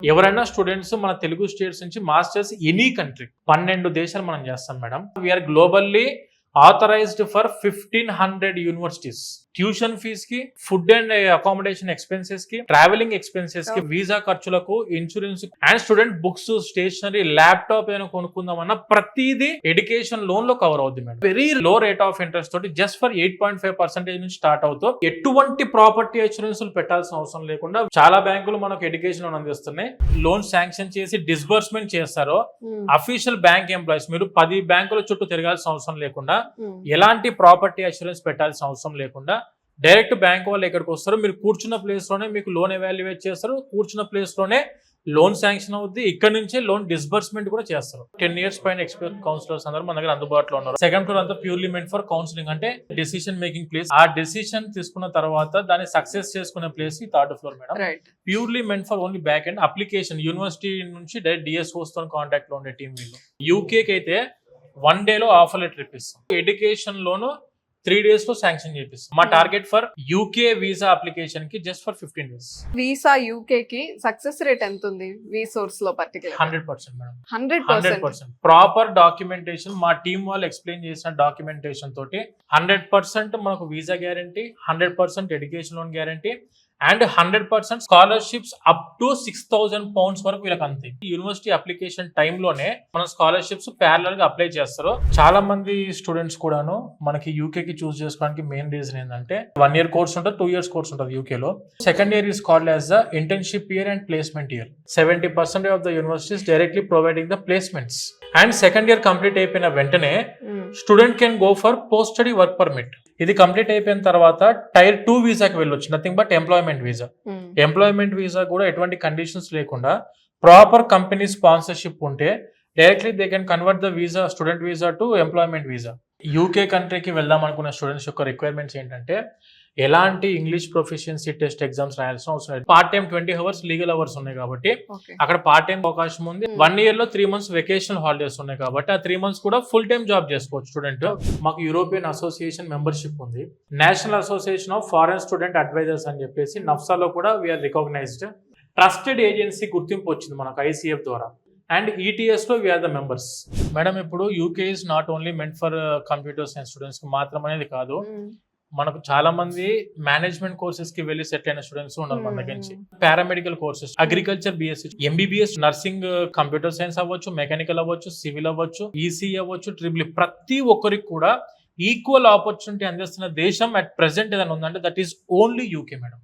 ఎవరైనా స్టూడెంట్స్ మన తెలుగు స్టేట్స్ నుంచి మాస్టర్స్ ఎనీ కంట్రీ 12 దేశాలు మనం చేస్తాం madam. We are globally authorized for 1500 universities. Tuition fees కి, ఫుడ్ అండ్ అకామిడేషన్ ఎక్స్పెన్సెస్ కి, ట్రావెలింగ్ ఎక్స్పెన్సెస్ కి, వీసా ఖర్చులకు, insurance and student books, stationery, laptop ఏమైనా కొనుక్కుందామన్నా ప్రతిదీ ఎడ్యుకేషన్ లోన్ లో కవర్ అవుతుంది madam. Very low rate of interest తోటి జస్ట్ ఫర్ 8.5% నుంచి స్టార్ట్ అవుతూ ఎటువంటి ప్రాపర్టీ ఇన్సూరెన్స్ పెట్టాల్సిన అవసరం లేకుండా చాలా బ్యాంకులు మనకు ఎడ్యుకేషన్ లోన్ అందిస్తున్నాయి. లోన్ శాంక్షన్ చేసి డిస్బర్స్మెంట్ చేస్తారో అఫీషియల్ బ్యాంక్ ఎంప్లాయీస్ మీరు 10 బ్యాంకుల చుట్టూ తిరగాల్సిన అవసరం లేకుండా, ఎలాంటి ప్రాపర్టీ ఇన్సూరెన్స్ పెట్టాల్సిన అవసరం లేకుండా డైరెక్ట్ బ్యాంక్ వాళ్ళు ఎక్కడికి వస్తారు, మీరు కూర్చున్న ప్లేస్ లోనే మీకు లోన్ ఎవాల్యుయేట్ చేస్తారు, కూర్చున్న ప్లేస్ లోనే లోన్ శాంక్షన్ అవుద్ది, ఇక్కడ నుంచే లోన్ డిస్బర్స్మెంట్ కూడా చేస్తారు. 10 years పైన ఎక్స్పీరియన్స్ కౌన్సిలర్స్ అందరూ మన దగ్గర అందుబాటులో ఉన్నారు. సెకండ్ ఫ్లోర్ అంతా ప్యూర్లీ మెంట్ ఫర్ కౌన్సిలింగ్, అంటే డెసిషన్ మేకింగ్ ప్లేస్. ఆ డెసిషన్ తీసుకున్న తర్వాత దాన్ని సక్సెస్ చేసుకునే ప్లేస్ ఈ third floor madam. Purely meant for only back and application. University నుంచి డైరెక్ట్ డిఎస్ఓస్ తో కాంటాక్ట్ లో ఉండే టీం వీళ్ళు. యూకేకి అయితే 1 day లో ఆఫర్ లెటర్ ఇప్పిస్తాం. ఎడ్యుకేషన్ లోను 3 days లో శాంక్షన్ చేపిస్తాం. మా target for UK visa application కి just for 15 days. Visa UK కి సక్సెస్ రేట్ ఎంత ఉంది? వీసోర్స్ లో పర్టికులర్ 100% మేడం. 100% ప్రాపర్ డాక్యుమెంటేషన్, మా టీం వాళ్ళు ఎక్స్ప్లెయిన్ చేసిన డాక్యుమెంటేషన్ తోటి 100% మనకు visa guarantee, 100% education loan guarantee and 100% scholarships up to 6,000 pounds వరకు వీళ్ళకి అంతే. యూనివర్సిటీ అప్లికేషన్ టైంలోనే మన స్కాలర్షిప్స్ ప్యారలల్ గా అప్లై చేస్తారు. చాలా మంది స్టూడెంట్స్ కూడాను మనకి యూకే కి చూస్ చేసుకోవడానికి మెయిన్ రీజన్ ఏంటంటే 1 year కోర్స్ ఉంటుంది, 2 years కోర్స్ ఉంటుంది యూకేలో. Second year is called as the internship year and placement year. 70% of the universities directly providing the placements. And second year complete అయిపోయిన వెంటనే student can go for post study work permit. ఇది complete అయిపోయిన తర్వాత tyre 2 వీసాకి వెళ్ళొచ్చు, nothing but employment visa. Employment visa కూడా ఎటువంటి conditions లేకుండా proper company sponsorship ఉంటే directly they can convert the visa, student visa to employment visa. UK కంట్రీకి వెళ్దాం అనుకున్న స్టూడెంట్స్ యొక్క రిక్వైర్మెంట్స్ ఏంటంటే ఎలాంటి ఇంగ్లీష్ ప్రొఫిషియన్సీ టెస్ట్ ఎగ్జామ్స్ రాయాల్సిన అవసరం లేదు. Part time 20 hours legal hours ఉన్నాయి కాబట్టి అక్కడ పార్ట్ టైం అవకాశం ఉంది. 1 year లో 3 months వెకేషనల్ హాలిడేస్ ఉన్నాయి కాబట్టి ఆ 3 months కూడా ఫుల్ టైం జాబ్ చేసుకోవచ్చు స్టూడెంట్. మాకు యూరోపియన్ అసోసియేషన్ మెంబర్షిప్ ఉంది. National association of foreign student advisers అని చెప్పేసి నఫ్సాలో కూడా వీఆర్ రికగ్నైజ్డ్. ట్రస్టెడ్ ఏజెన్సీ గుర్తింపు వచ్చింది మనకు ICF ద్వారా. అండ్ ETS లో వీఆర్ ద మెంబర్స్. మేడం ఇప్పుడు UK is not only meant for computer science students కి మాత్రం అనేది కాదు, మనకు చాలా మంది మేనేజ్మెంట్ కోర్సెస్ కి వెళ్ళి సెటిల్ అయిన స్టూడెంట్స్ ఉన్నారు మన దగ్గర నుంచి. Paramedical courses, agriculture BSc, MBBS, nursing, computer science అవ్వచ్చు, మెకానికల్ అవ్వచ్చు, సివిల్ అవ్వచ్చు, ECE అవ్వచ్చు, ట్రిపుల్ ప్రతి ఒక్కరికి కూడా ఈక్వల్ ఆపర్చునిటీ అందిస్తున్న దేశం అట్ ప్రెసెంట్ ఏదైనా ఉందంటే that is only UK madam.